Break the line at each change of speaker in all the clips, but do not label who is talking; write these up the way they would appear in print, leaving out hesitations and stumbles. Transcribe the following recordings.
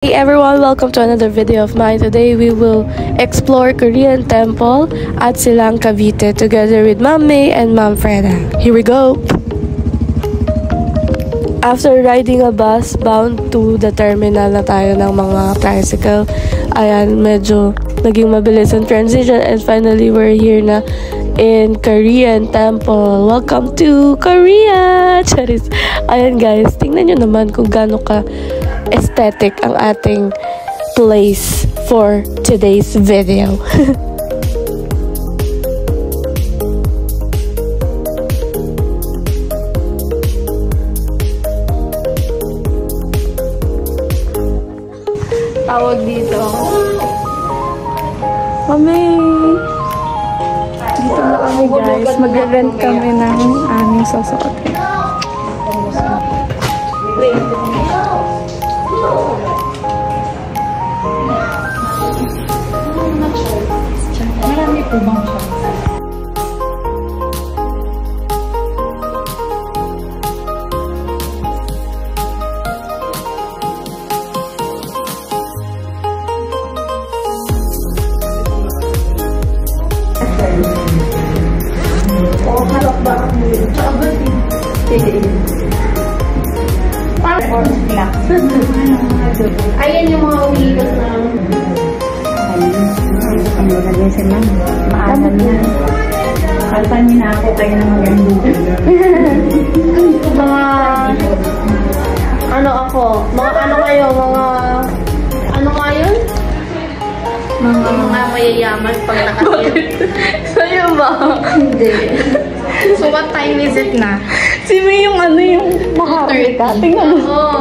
Hey everyone, welcome to another video of mine. Today we will explore Korean temple at Silang Cavite together with Ma'am May and Ma'am Freda. Here we go! After riding a bus bound to the terminal na tayo ng mga tricycle, ayan, medyo naging mabilis ang transition and finally we're here na in Korean temple. Welcome to Korea! Charis! Ayan guys, tingnan nyo naman kung gaano ka aesthetic ang ating place for today's video. Tawag dito. Mami! Dito na kami guys. Mag-rent kami ng aming susuotin.
Marami po bang siya?
Oh, halok ba? Ayan yung mga umiilos na
ang lagay sila. Maalam na. Kalpan niyo na ako kayo ng magandang.
mga ano ako, mga ano kayo, mga ano nga yun? Mga mayayaman pag nakatin. Sa'yo ba? Hindi. So what time is it na?
Si May yung ano yung maharita. Tingnan mo.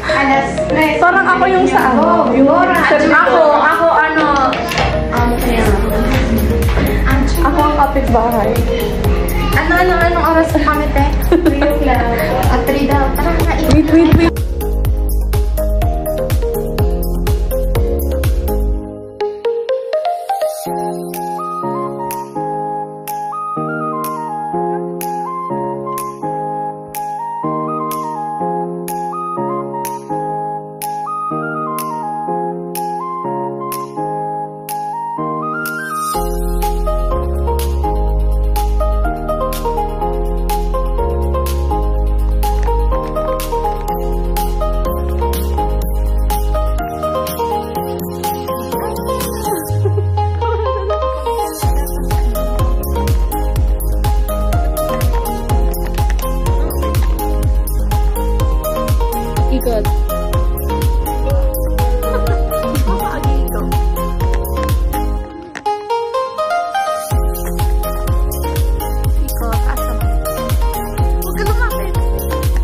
Alas 3.
Parang ako yung sa ano. Yung
Ako ano kaya?
Ako ang kapitbahay.
Anong oras na kami, te? 3 o'clock. At 3 daw. Tara,
Wait.
ikot. Ikot. Asa mo? Huwag ka lumapit.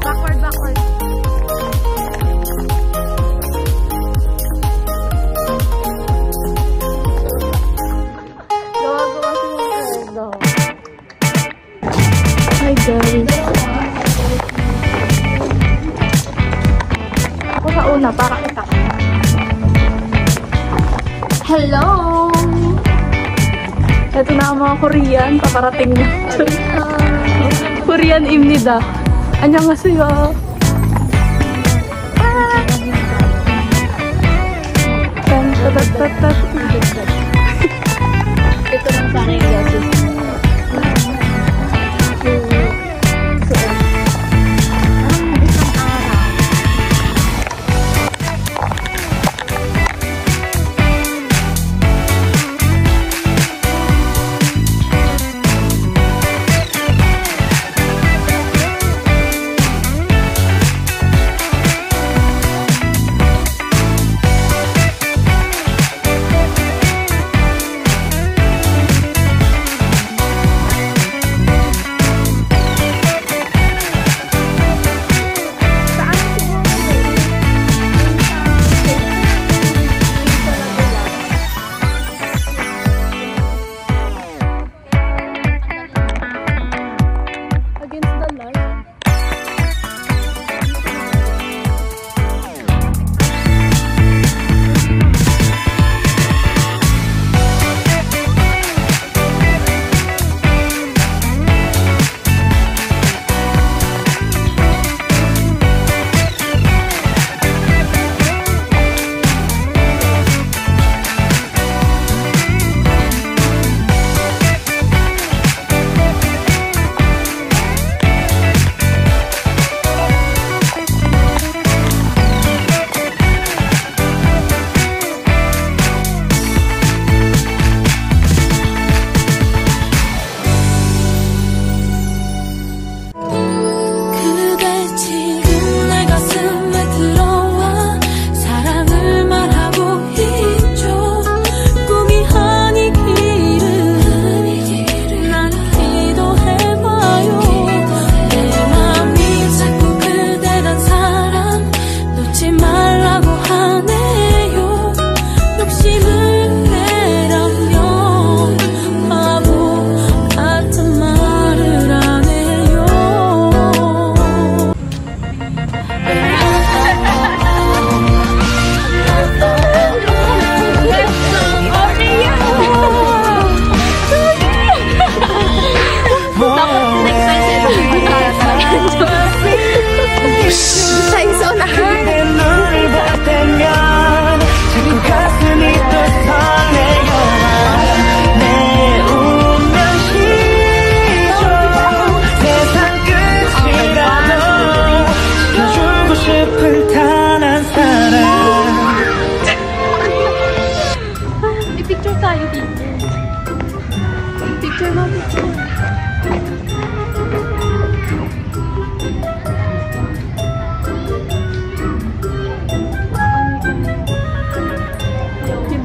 Backward. Gawa si mga daw. Hi guys. Sa una, para kita. Hello! Ito na ang mga Korean. Paparating na. Korean imnida. Annyeonghaseyo. Ito lang sana yung glasses.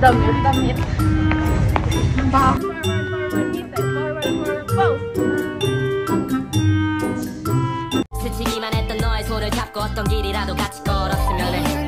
damit.
스치기만 했던 너의 손을 잡고 어떤 길이라도 같이 걸었으면 해.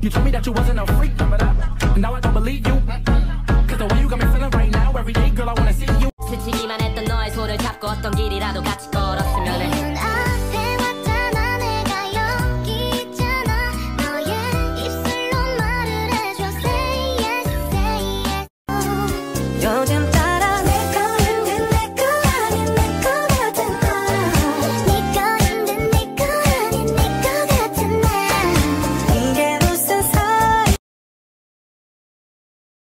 You told me that you wasn't a freak, but now I don't believe you. Cause the way you got me feeling right now, every day, girl, I wanna see you.
스치기만 했던 너의 손을 잡고 어떤 길이라도 같이 걸었으면 해.